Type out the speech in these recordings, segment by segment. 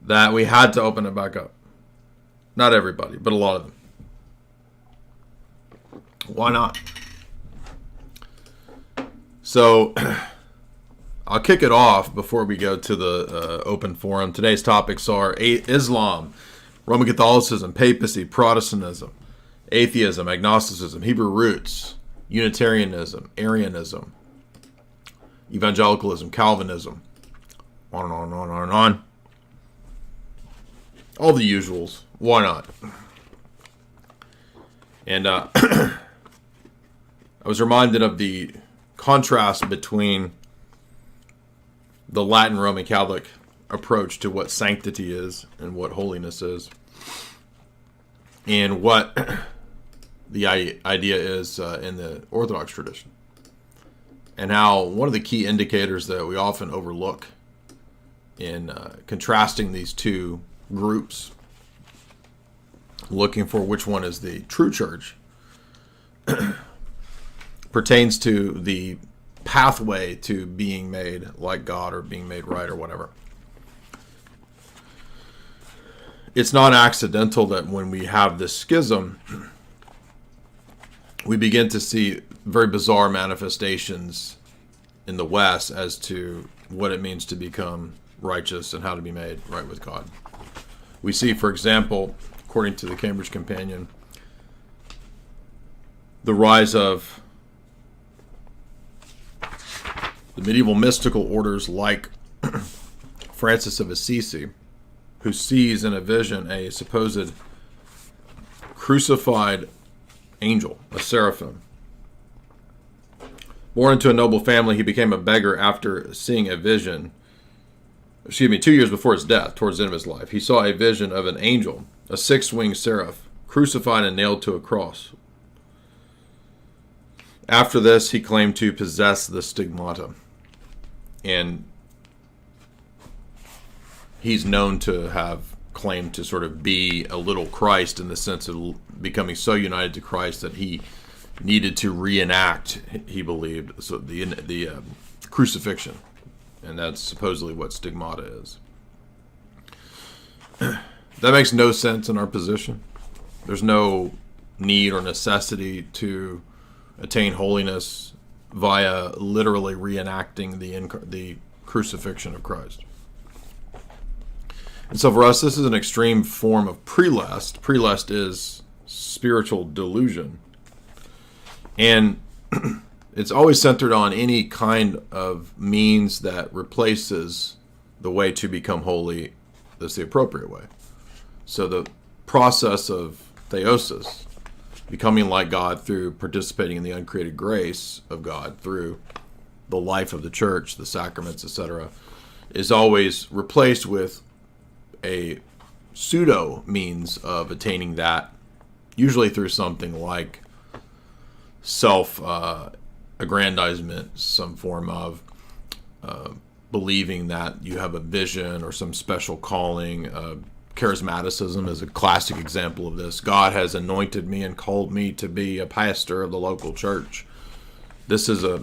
that we had to open it back up. Not everybody, but a lot of them. Why not? So, I'll kick it off before we go to the open forum. Today's topics are Islam, Roman Catholicism, Papacy, Protestantism, Atheism, Agnosticism, Hebrew roots, Unitarianism, Arianism, Evangelicalism, Calvinism, on and on and on and on and on. All the usuals. Why not? And I was reminded of the contrast between the Latin Roman Catholic approach to what sanctity is and what holiness is, and what the idea is in the Orthodox tradition. And how one of the key indicators that we often overlook in contrasting these two groups, looking for which one is the true church, pertains to the pathway to being made like God or being made right or whatever. It's not accidental that when we have this schism, we begin to see very bizarre manifestations in the West as to what it means to become righteous and how to be made right with God. We see, for example, according to the Cambridge Companion, the rise of the medieval mystical orders like Francis of Assisi, who sees in a vision a supposed crucified angel, a seraphim. Born into a noble family, he became a beggar after seeing a vision. 2 years before his death, towards the end of his life, he saw a vision of an angel, a six-winged seraph, crucified and nailed to a cross. After this, he claimed to possess the Stigmata. And he's known to have claimed to sort of be a little Christ in the sense of becoming so united to Christ that he needed to reenact, he believed, so the crucifixion. And that's supposedly what Stigmata is. That makes no sense in our position. There's no need or necessity to attain holiness via literally reenacting the crucifixion of Christ. And so for us, this is an extreme form of prelest. Prelest is spiritual delusion. And it's always centered on any kind of means that replaces the way to become holy that's the appropriate way. So the process of theosis, becoming like God through participating in the uncreated grace of God through the life of the church, the sacraments, etc., is always replaced with a pseudo means of attaining that, usually through something like self-aggrandizement, some form of believing that you have a vision or some special calling. Charismaticism is a classic example of this. God has anointed me and called me to be a pastor of the local church. This is a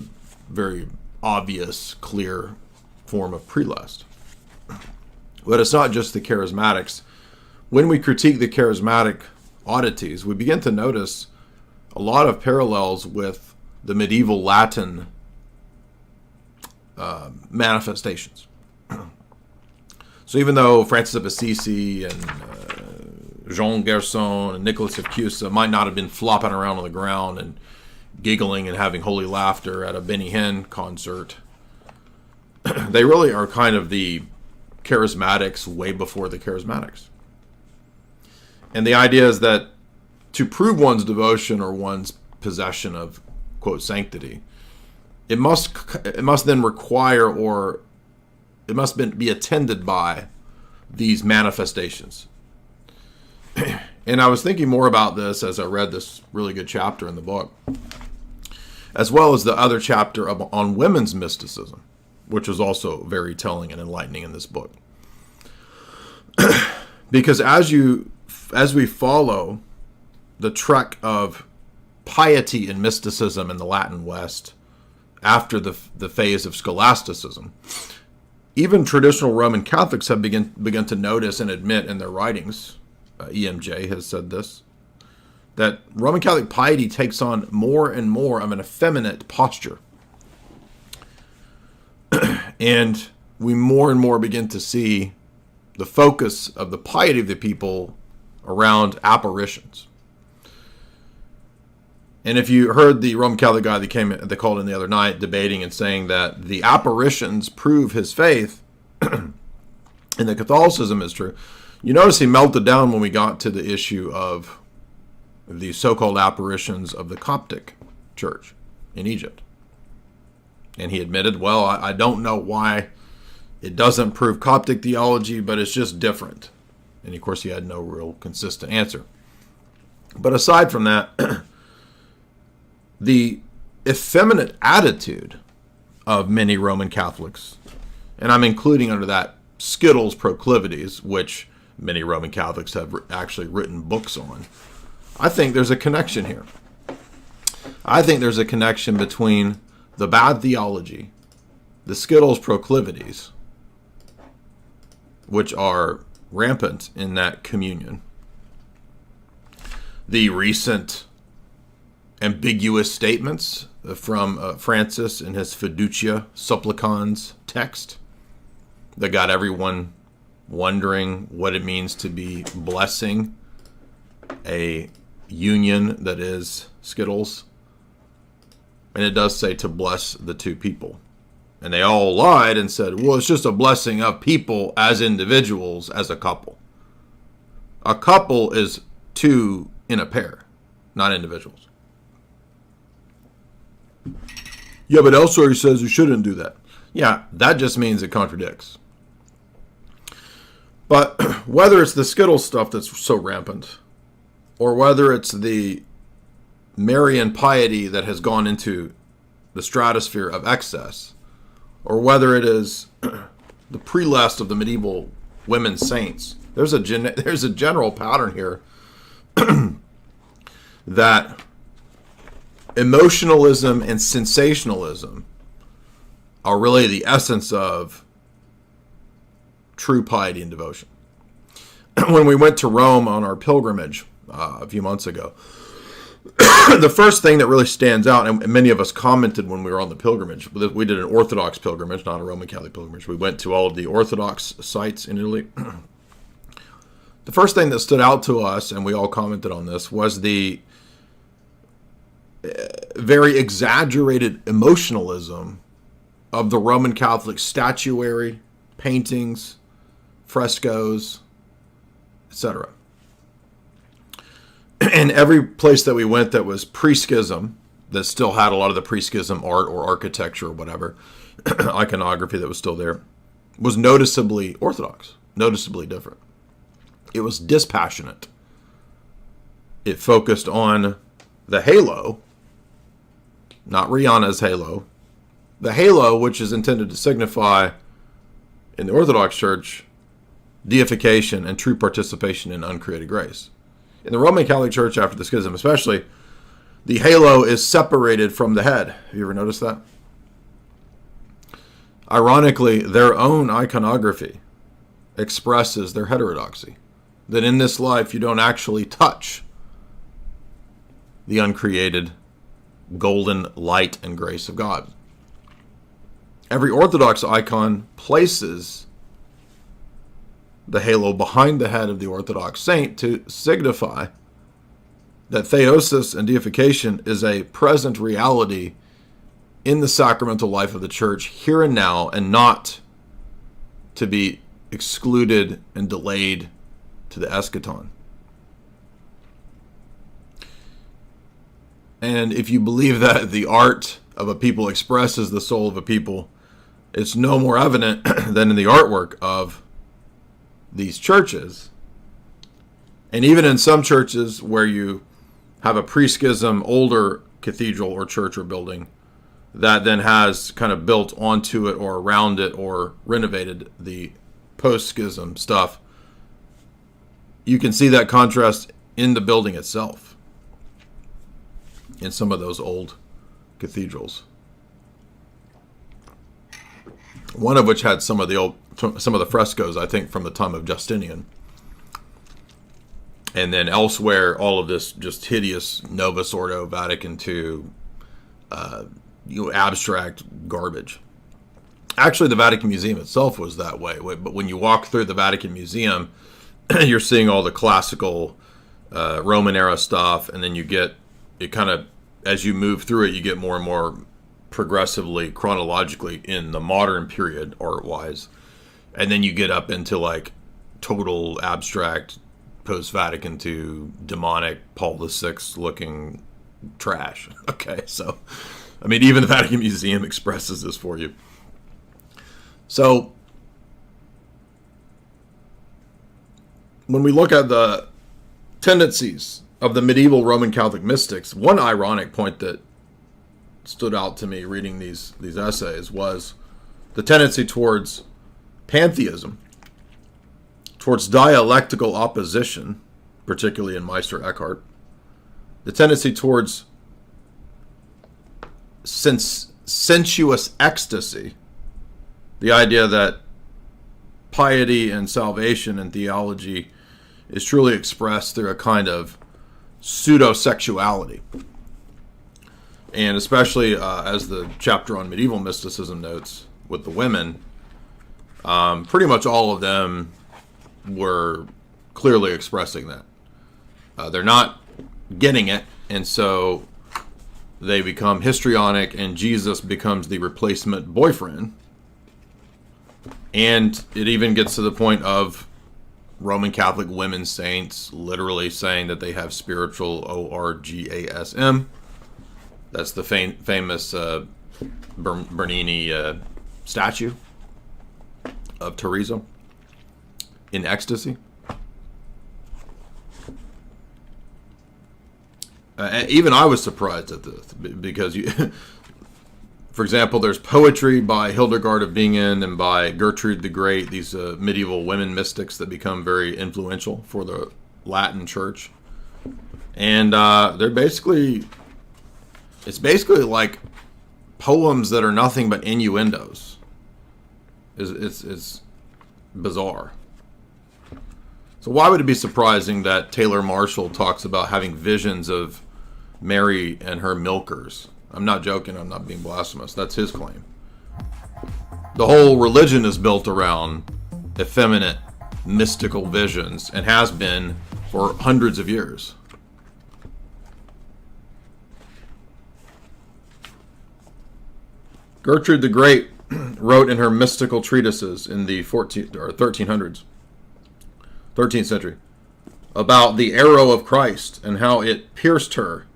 very obvious, clear form of prelest. But it's not just the charismatics. When we critique the charismatic oddities, we begin to notice a lot of parallels with the medieval Latin manifestations. So even though Francis of Assisi and Jean Gerson and Nicholas of Cusa might not have been flopping around on the ground and giggling and having holy laughter at a Benny Hinn concert, they really are kind of the charismatics way before the charismatics. And the idea is that to prove one's devotion or one's possession of, quote, sanctity, it must then require, or it must be attended by these manifestations. And I was thinking more about this as I read this really good chapter in the book, as well as the other chapter on women's mysticism, which was also very telling and enlightening in this book. Because as we follow the trek of piety and mysticism in the Latin West after the phase of scholasticism, even traditional Roman Catholics have begun to notice and admit in their writings, EMJ has said this, that Roman Catholic piety takes on more and more of an effeminate posture. And we more and more begin to see the focus of the piety of the people around apparitions. And if you heard the Roman Catholic guy that called in the other night debating and saying that the apparitions prove his faith and that Catholicism is true, you notice he melted down when we got to the issue of the so-called apparitions of the Coptic church in Egypt. And he admitted, well, I don't know why it doesn't prove Coptic theology, but it's just different. And of course, he had no real consistent answer. But aside from that, the effeminate attitude of many Roman Catholics, and I'm including under that Skittles proclivities, which many Roman Catholics have actually written books on, I think there's a connection here. I think there's a connection between the bad theology, the Skittles proclivities, which are rampant in that communion, the recent ambiguous statements from Francis in his Fiducia Supplicans text that got everyone wondering what it means to be blessing a union that is Skittles. And it does say to bless the two people. And they all lied and said, well, it's just a blessing of people as individuals, as a couple. A couple is two in a pair, not individuals. Yeah, but elsewhere he says you shouldn't do that. Yeah, that just means it contradicts. But whether it's the Skittles stuff that's so rampant, or whether it's the Marian piety that has gone into the stratosphere of excess, or whether it is the prelest of the medieval women saints, there's a general pattern here that emotionalism and sensationalism are really the essence of true piety and devotion. When we went to Rome on our pilgrimage a few months ago, the first thing that really stands out, and many of us commented when we were on the pilgrimage, we did an Orthodox pilgrimage, not a Roman Catholic pilgrimage. We went to all of the Orthodox sites in Italy. The first thing that stood out to us, and we all commented on this, was the very exaggerated emotionalism of the Roman Catholic statuary, paintings, frescoes, etc. And every place that we went that was pre-Schism, that still had a lot of the pre-Schism art or architecture or whatever, iconography that was still there, was noticeably Orthodox, noticeably different. It was dispassionate. It focused on the halo, not Rihanna's halo, the halo which is intended to signify, in the Orthodox Church, deification and true participation in uncreated grace. In the Roman Catholic Church, after the Schism especially, the halo is separated from the head. Have you ever noticed that? Ironically, their own iconography expresses their heterodoxy. That in this life you don't actually touch the uncreated golden light and grace of God. Every Orthodox icon places the halo behind the head of the Orthodox saint to signify that theosis and deification is a present reality in the sacramental life of the church here and now, and not to be excluded and delayed to the eschaton. And if you believe that the art of a people expresses the soul of a people, it's no more evident than in the artwork of these churches. And even in some churches where you have a pre-schism older cathedral or church or building that then has kind of built onto it or around it or renovated the post-schism stuff, you can see that contrast in the building itself in some of those old cathedrals. one of which had some of the frescoes, I think, from the time of Justinian. And then elsewhere, all of this just hideous Novus Ordo Vatican II, abstract garbage. Actually, the Vatican Museum itself was that way. But when you walk through the Vatican Museum, you're seeing all the classical Roman era stuff, and then you get it kind of, as you move through it, you get more and more progressively, chronologically in the modern period, art-wise. And then you get up into like total abstract post-Vatican II demonic Paul VI looking trash. Okay, so I mean, even the Vatican Museum expresses this for you. So when we look at the tendencies of the medieval Roman Catholic mystics, one ironic point that stood out to me reading these essays was the tendency towards pantheism, towards dialectical opposition, particularly in Meister Eckhart, the tendency towards sensuous ecstasy, the idea that piety and salvation and theology is truly expressed through a kind of pseudo-sexuality. And especially as the chapter on medieval mysticism notes with the women, pretty much all of them were clearly expressing that. They're not getting it, and so they become histrionic, and Jesus becomes the replacement boyfriend. And it even gets to the point of Roman Catholic women saints literally saying that they have spiritual orgasm. That's the famous Bernini statue of Teresa in ecstasy. Even I was surprised at this because, for example, there's poetry by Hildegard of Bingen and by Gertrude the Great, these medieval women mystics that become very influential for the Latin Church. And it's basically like poems that are nothing but innuendos. It's bizarre. So why would it be surprising that Taylor Marshall talks about having visions of Mary and her milkers? I'm not joking. I'm not being blasphemous. That's his claim. The whole religion is built around effeminate, mystical visions and has been for hundreds of years. Gertrude the Great wrote in her mystical treatises in the 1300s, 13th century, about the arrow of Christ and how it pierced her,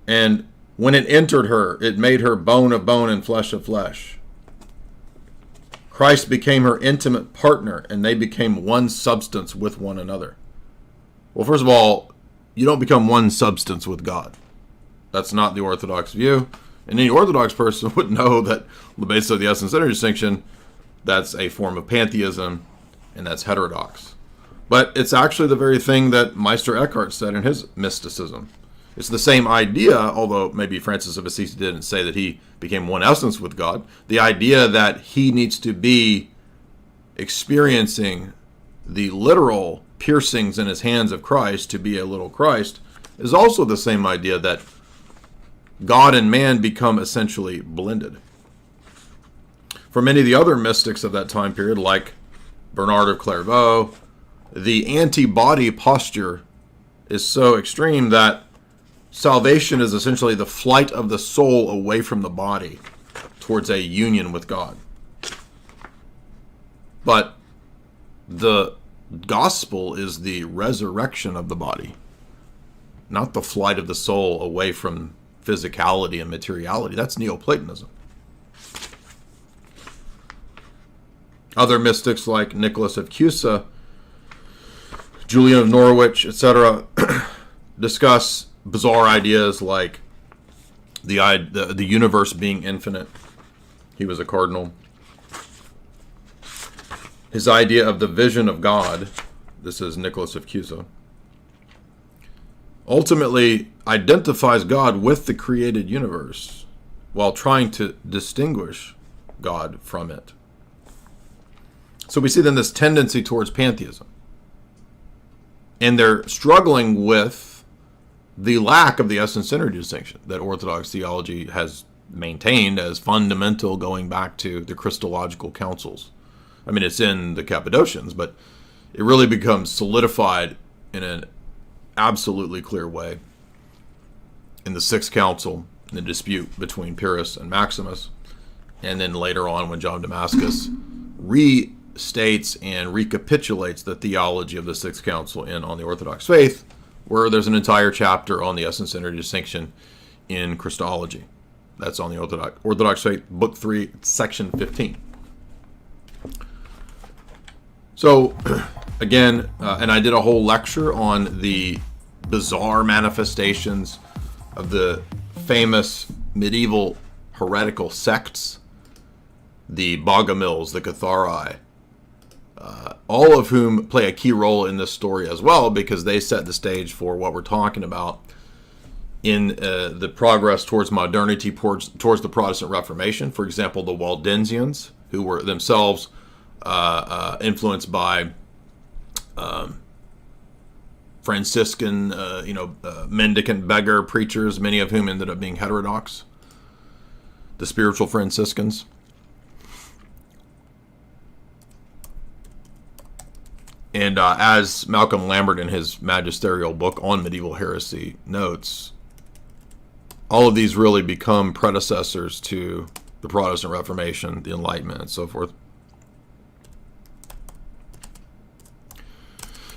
and when it entered her, it made her bone of bone and flesh of flesh. Christ became her intimate partner, and they became one substance with one another. Well, first of all, you don't become one substance with God. That's not the Orthodox view. And any Orthodox person would know that the basis of the essence center distinction, that's a form of pantheism, and that's heterodox. But it's actually the very thing that Meister Eckhart said in his mysticism. It's the same idea, although maybe Francis of Assisi didn't say that he became one essence with God. The idea that he needs to be experiencing the literal piercings in his hands of Christ to be a little Christ is also the same idea that God and man become essentially blended. For many of the other mystics of that time period, like Bernard of Clairvaux, the antibody posture is so extreme that salvation is essentially the flight of the soul away from the body towards a union with God. But the gospel is the resurrection of the body, not the flight of the soul away from physicality and materiality. That's Neoplatonism. Other mystics like Nicholas of Cusa, Julian of Norwich, etc., discuss bizarre ideas like the universe being infinite. He was a cardinal. His idea of the vision of God, this is Nicholas of Cusa, ultimately identifies God with the created universe while trying to distinguish God from it. So we see then this tendency towards pantheism. And they're struggling with the lack of the essence-centered distinction that Orthodox theology has maintained as fundamental going back to the Christological councils. I mean, it's in the Cappadocians, but it really becomes solidified in an absolutely clear way in the Sixth Council, in the dispute between Pyrrhus and Maximus, and then later on when John of Damascus restates and recapitulates the theology of the Sixth Council in On the Orthodox Faith, where there's an entire chapter on the essence-centered distinction in Christology. That's on the Orthodox Faith, Book 3, Section 15. So, again, and I did a whole lecture on the bizarre manifestations of the famous medieval heretical sects, the Bogomils, the Cathari, all of whom play a key role in this story as well, because they set the stage for what we're talking about in the progress towards modernity, towards the Protestant Reformation. For example, the Waldensians, who were themselves influenced by Franciscan, mendicant beggar preachers, many of whom ended up being heterodox, the spiritual Franciscans. And as Malcolm Lambert in his magisterial book on medieval heresy notes, all of these really become predecessors to the Protestant Reformation, the Enlightenment, and so forth.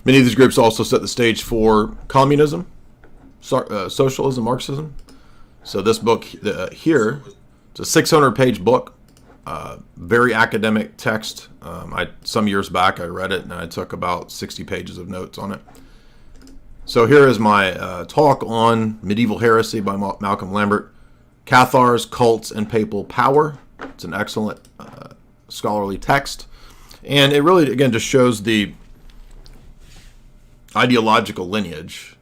Many of these groups also set the stage for communism, socialism, Marxism. So this book here, it's a 600-page book, very academic text. Some years back I read it and I took about 60 pages of notes on it. So here is my talk on medieval heresy by Malcolm Lambert, Cathars, Cults, and Papal Power. It's an excellent scholarly text. And it really, again, just shows the ideological lineage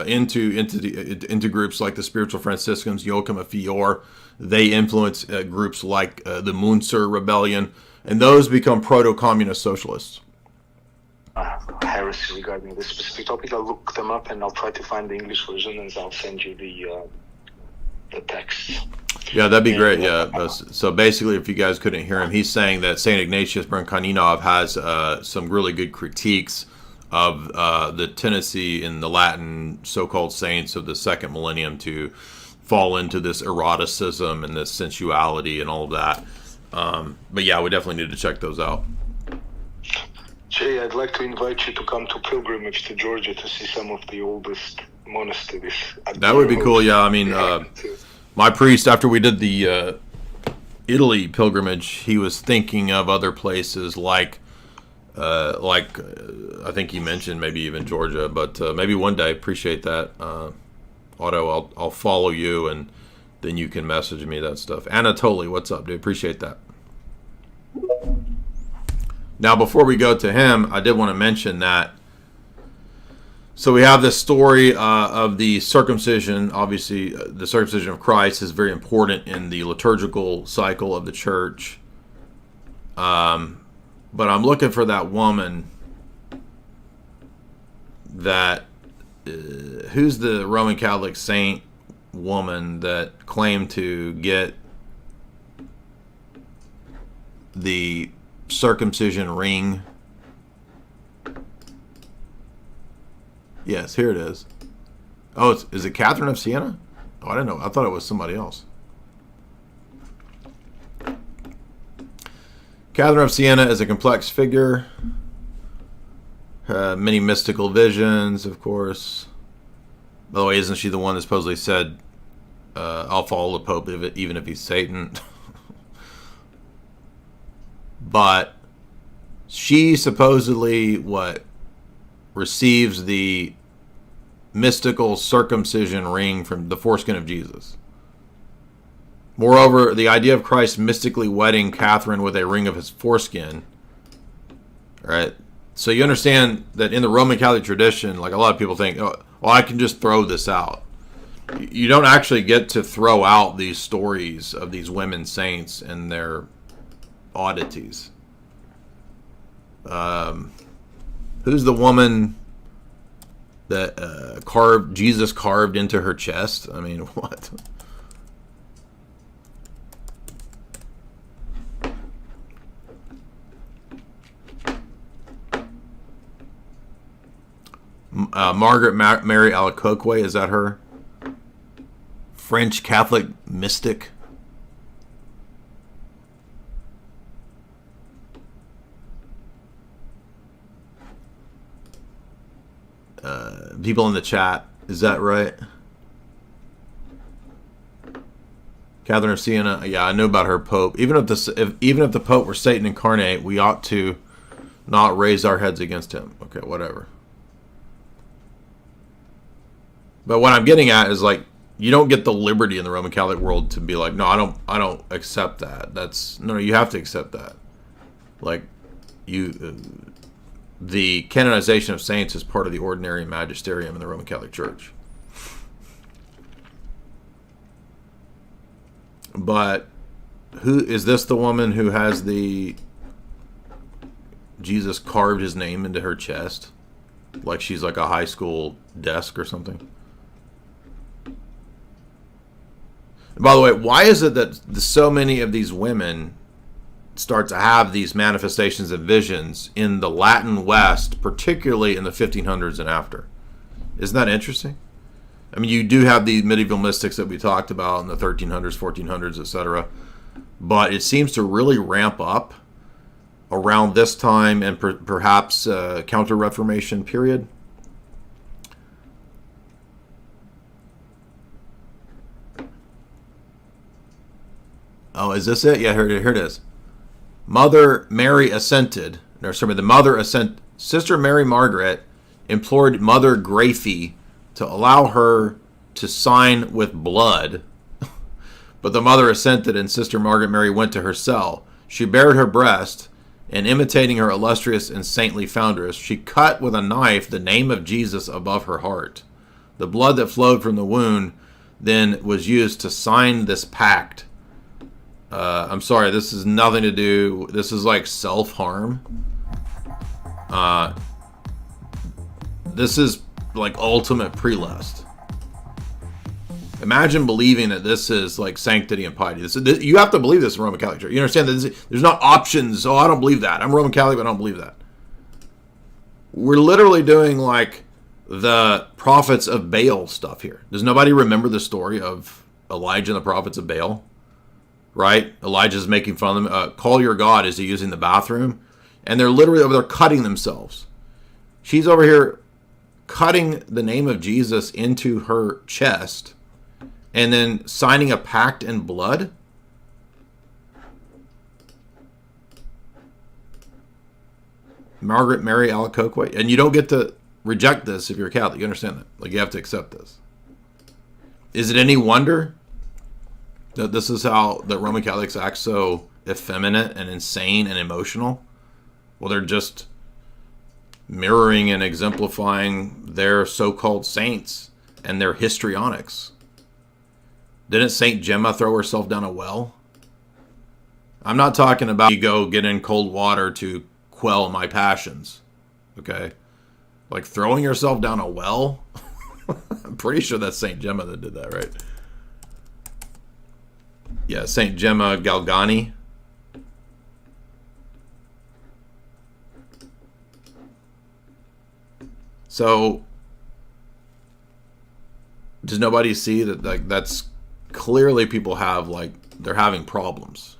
into groups like the spiritual Franciscans, Joachim of Fior. They influence groups like the Munster Rebellion, and those become proto-communist socialists. Heresy regarding this specific topic. I'll look them up and I'll try to find the English version, and I'll send you the text. Yeah, that'd be great. Yeah. So basically, if you guys couldn't hear him, he's saying that St. Ignatius Brankaninov has some really good critiques of the tendency in the Latin so-called saints of the second millennium to fall into this eroticism and this sensuality and all of that. But yeah, we definitely need to check those out. Jay, I'd like to invite you to come to pilgrimage to Georgia to see some of the oldest monasteries. That would be cool, yeah. I mean, my priest, after we did the Italy pilgrimage, he was thinking of other places like I think he mentioned maybe even Georgia, but maybe one day. Appreciate that, Otto. I'll follow you, and then you can message me that stuff. Anatoly, what's up, dude? Appreciate that. Now, before we go to him, I did want to mention that. So we have this story of the circumcision. Obviously, the circumcision of Christ is very important in the liturgical cycle of the church. But I'm looking for that woman that, who's the Roman Catholic saint woman that claimed to get the circumcision ring. Yes, here it is. Oh, is it Catherine of Siena? Oh, I didn't know. I thought it was somebody else. Catherine of Siena is a complex figure. Many mystical visions, of course. By the way, isn't she the one that supposedly said, I'll follow the Pope even if he's Satan? But she supposedly, receives the mystical circumcision ring from the foreskin of Jesus. Moreover, the idea of Christ mystically wedding Catherine with a ring of his foreskin, right? So you understand that in the Roman Catholic tradition, like a lot of people think, oh, well, I can just throw this out. You don't actually get to throw out these stories of these women saints and their oddities. Who's the woman that Jesus carved into her chest? I mean, what? Margaret Mary Alacoque, is that her? French Catholic mystic. People in the chat, is that right? Catherine of Siena, yeah, I know about her Pope. Even if the Pope were Satan incarnate, we ought to not raise our heads against him. Okay, whatever. But what I'm getting at is, like, you don't get the liberty in the Roman Catholic world to be like, no, I don't accept that. No, you have to accept that. Like, the canonization of saints is part of the ordinary magisterium in the Roman Catholic Church. But who is this? The woman who has Jesus carved his name into her chest, like she's like a high school desk or something? And by the way, why is it that so many of these women start to have these manifestations and visions in the Latin West, particularly in the 1500s and after? Isn't that interesting? I mean, you do have the medieval mystics that we talked about in the 1300s, 1400s, etc. But it seems to really ramp up around this time and perhaps Counter-Reformation period. Oh, is this it? Yeah, here it is. Mother Mary assented. No, sorry, the mother assent. Sister Mary Margaret implored Mother Grafie to allow her to sign with blood. But the mother assented, and Sister Margaret Mary went to her cell. She bared her breast, and imitating her illustrious and saintly foundress, she cut with a knife the name of Jesus above her heart. The blood that flowed from the wound then was used to sign this pact. I'm sorry, this is nothing to do, this is like self-harm. This is like ultimate prelest. Imagine believing that this is like sanctity and piety. You have to believe this in Roman Catholic Church. You understand that there's not options. Oh, I don't believe that. I'm Roman Catholic, but I don't believe that. We're literally doing like the prophets of Baal stuff here. Does nobody remember the story of Elijah and the prophets of Baal? Right? Elijah's making fun of them. Call your God as he's using the bathroom. And they're literally over there cutting themselves. She's over here cutting the name of Jesus into her chest and then signing a pact in blood. Margaret Mary Alacoque. And you don't get to reject this if you're a Catholic. You understand that? Like, you have to accept this. Is it any wonder that this is how the Roman Catholics act so effeminate and insane and emotional? Well, they're just mirroring and exemplifying their so-called saints and their histrionics. Didn't Saint Gemma throw herself down a well? I'm not talking about you go get in cold water to quell my passions. Okay? Like throwing yourself down a well? I'm pretty sure that's Saint Gemma that did that, right? Yeah, Saint Gemma Galgani. So, does nobody see that? Like, that's clearly people have, like, they're having problems.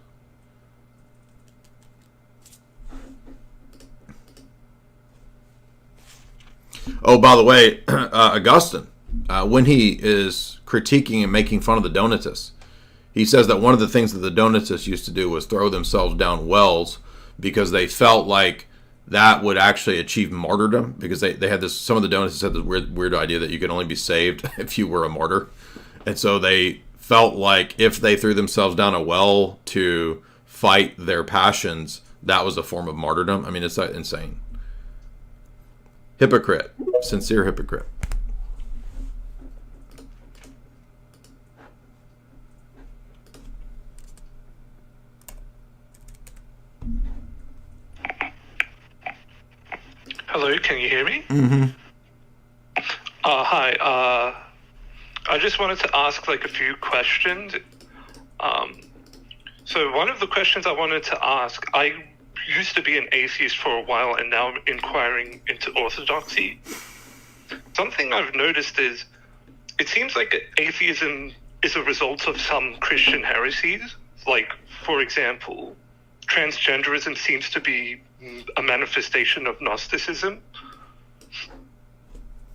Oh, by the way, Augustine, when he is critiquing and making fun of the Donatists, he says that one of the things that the Donatists used to do was throw themselves down wells because they felt like that would actually achieve martyrdom, because they had this, some of the Donatists had this weird idea that you could only be saved if you were a martyr. And so they felt like if they threw themselves down a well to fight their passions, that was a form of martyrdom. I mean, it's insane. Hypocrite. Sincere hypocrite. Hello, can you hear me? Mm-hmm. Hi. I just wanted to ask like a few questions. So one of the questions I wanted to ask, I used to be an atheist for a while, and now I'm inquiring into orthodoxy. Something I've noticed is, it seems like atheism is a result of some Christian heresies. Like, for example, transgenderism seems to be a manifestation of Gnosticism.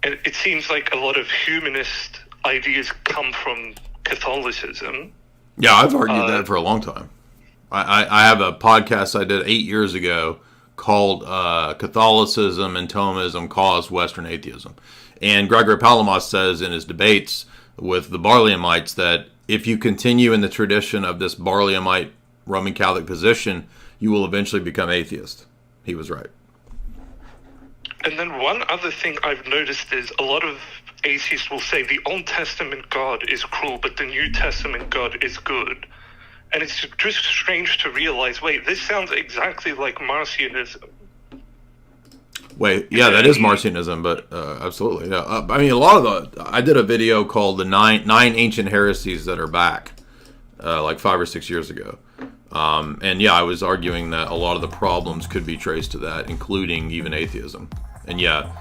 And it seems like a lot of humanist ideas come from Catholicism. Yeah, I've argued that for a long time. I have a podcast I did 8 years ago called Catholicism and Thomism Caused Western Atheism. And Gregory Palamas says in his debates with the Barlaamites that if you continue in the tradition of this Barlaamite Roman Catholic position, you will eventually become atheist. He was right. And then one other thing I've noticed is a lot of atheists will say the Old Testament God is cruel, but the New Testament God is good. And it's just strange to realize, wait, this sounds exactly like Marcionism. Wait, yeah, that is Marcionism, but absolutely, yeah. I mean, a lot of I did a video called the nine ancient heresies that are back, like 5 or 6 years ago. And yeah, I was arguing that a lot of the problems could be traced to that, including even atheism. And yeah,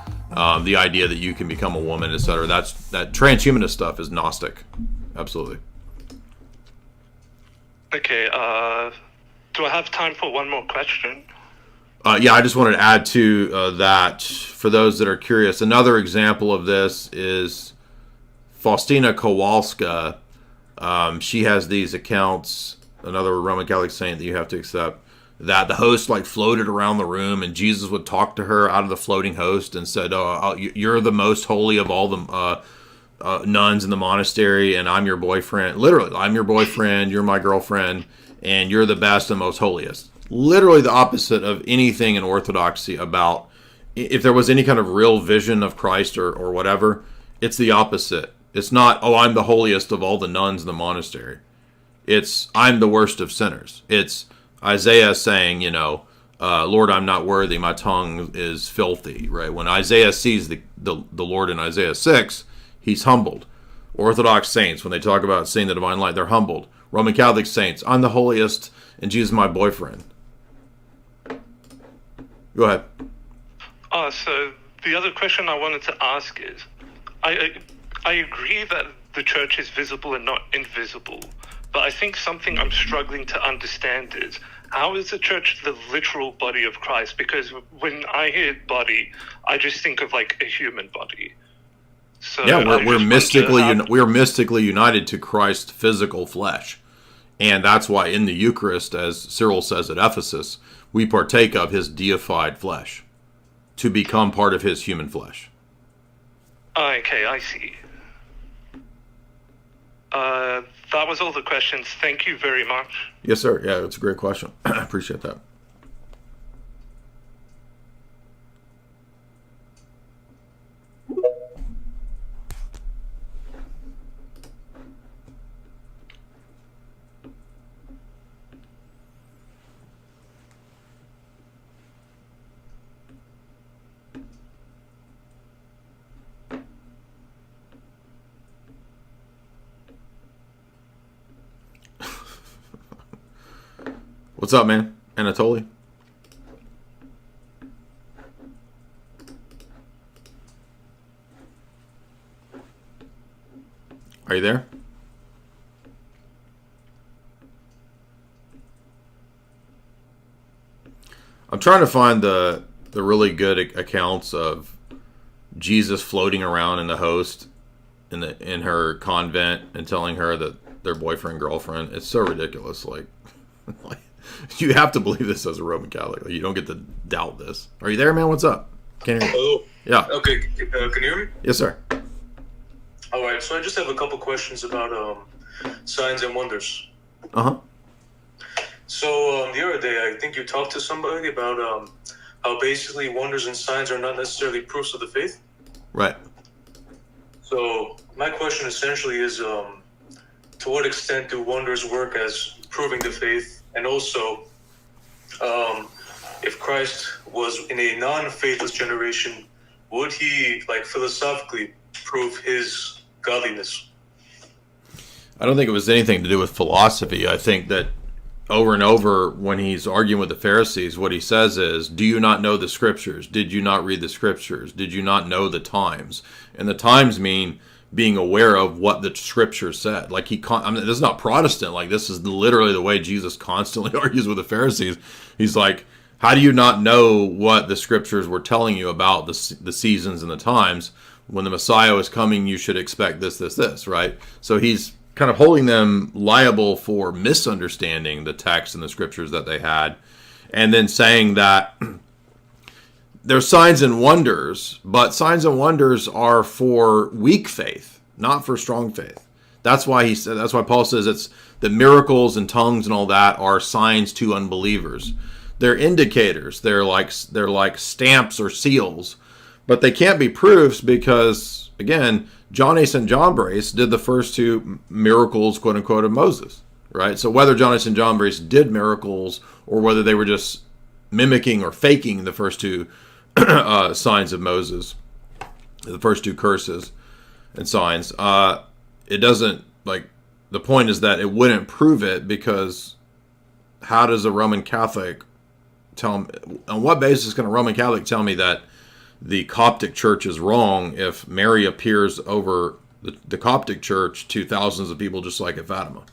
the idea that you can become a woman, etc. That transhumanist stuff is Gnostic, absolutely. Okay, do I have time for one more question? Yeah, I just wanted to add to that, for those that are curious, another example of this is Faustina Kowalska. She has these accounts, another Roman Catholic saint that you have to accept, that the host like floated around the room and Jesus would talk to her out of the floating host and said, "Oh, you're the most holy of all the nuns in the monastery, and I'm your boyfriend. Literally, I'm your boyfriend, you're my girlfriend, and you're the best and most holiest." Literally the opposite of anything in Orthodoxy about, if there was any kind of real vision of Christ or whatever, it's the opposite. It's not, "Oh, I'm the holiest of all the nuns in the monastery." It's, "I'm the worst of sinners." It's Isaiah saying, "Lord, I'm not worthy. My tongue is filthy," right? When Isaiah sees the Lord in Isaiah 6, he's humbled. Orthodox saints, when they talk about seeing the divine light, they're humbled. Roman Catholic saints, "I'm the holiest and Jesus is my boyfriend." Go ahead. So the other question I wanted to ask is, I agree that the church is visible and not invisible, but I think something I'm struggling to understand is, how is the church the literal body of Christ? Because when I hear body, I just think of like a human body. So yeah, we're mystically united to Christ's physical flesh. And that's why in the Eucharist, as Cyril says at Ephesus, we partake of his deified flesh to become part of his human flesh. Okay, I see. That was all the questions. Thank you very much. Yes, sir. Yeah, it's a great question. I appreciate that. What's up, man? Anatoly? Are you there? I'm trying to find the really good accounts of Jesus floating around in the host in her convent and telling her that their boyfriend girlfriend. It's so ridiculous. Like you have to believe this as a Roman Catholic. Like, you don't get to doubt this. Are you there, man? What's up? Can you hear me? Hello. Yeah. Okay. Can you hear me? Yes, sir. All right. So I just have a couple questions about signs and wonders. Uh-huh. So the other day, I think you talked to somebody about how basically wonders and signs are not necessarily proofs of the faith. Right. So my question essentially is, to what extent do wonders work as proving the faith? And also, if Christ was in a non-faithless generation, would he, like, philosophically prove his godliness? I don't think it was anything to do with philosophy. I think that over and over, when he's arguing with the Pharisees, what he says is, do you not know the scriptures? Did you not read the scriptures? Did you not know the times? And the times mean being aware of what the scripture said. Like I mean, this is not Protestant. Like, this is literally the way Jesus constantly argues with the Pharisees. He's like, how do you not know what the scriptures were telling you about the seasons and the times? When the Messiah is coming, you should expect this, right? So he's kind of holding them liable for misunderstanding the text and the scriptures that they had, and then saying that there's signs and wonders, but signs and wonders are for weak faith, not for strong faith. That's why Paul says it's the miracles and tongues and all that are signs to unbelievers. They're indicators. They're like stamps or seals, but they can't be proofs because, again, Johnny St. John Brace did the first two miracles, quote unquote, of Moses, right? So whether Johnny St. John Brace did miracles or whether they were just mimicking or faking the first two signs of Moses, the first two curses and signs, it doesn't, like, the point is that it wouldn't prove it, because how does a Roman Catholic on what basis can a Roman Catholic tell me that the Coptic Church is wrong if Mary appears over the Coptic Church to thousands of people just like at Fatima?